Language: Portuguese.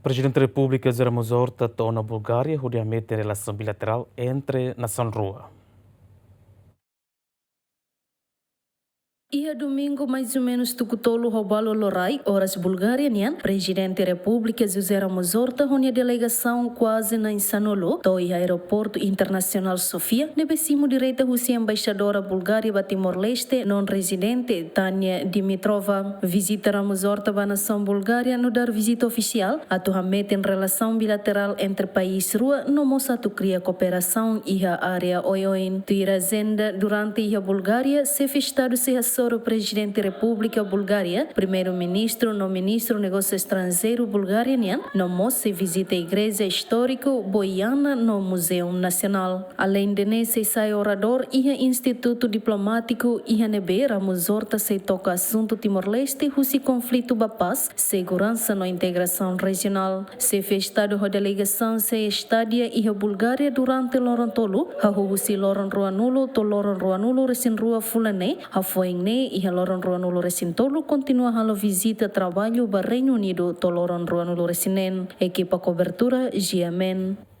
Presidente da República Zelensky Horta na Bulgária rodeamento a relação bilateral entre nação rua. Ia domingo mais ou menos tukutolo robalo lorai, horas Bulgária nian, Presidente da República José Ramos Horta honia delegação quase na Insanolo, toi aeroporto internacional Sofia, nebesimo direita husi embaixadora Bulgária ba Timor-Leste, non-residente Tânia Dimitrova. Visita Ramos Horta ba nação Bulgária no dar visita oficial, atualmente em relação bilateral entre país rua, no moça tu cria cooperação iha área oioin. Tuira agenda durante iha Bulgária, se festado se o Presidente da República Bulgária, Primeiro-Ministro, no Ministro Negócio Estrangeiro bulgariano, no moça visita a Igreja Histórica Boiana no Museu Nacional. Além de nesse sai orador e Instituto Diplomático INB, Ramos Horta se toca assunto Timor-Leste, husi conflito ba paz, segurança na integração regional. Se festado a delegação se estadia e a Bulgária durante Lorantolo, a husi Loran Ruanulo, to Loran Ruanulo resin rua fulane, a foi e a Loran Ruanulo Recintolo continua a visita trabalho para Reino Unido to Loran Ruanulo Recinen. Equipa cobertura GMN.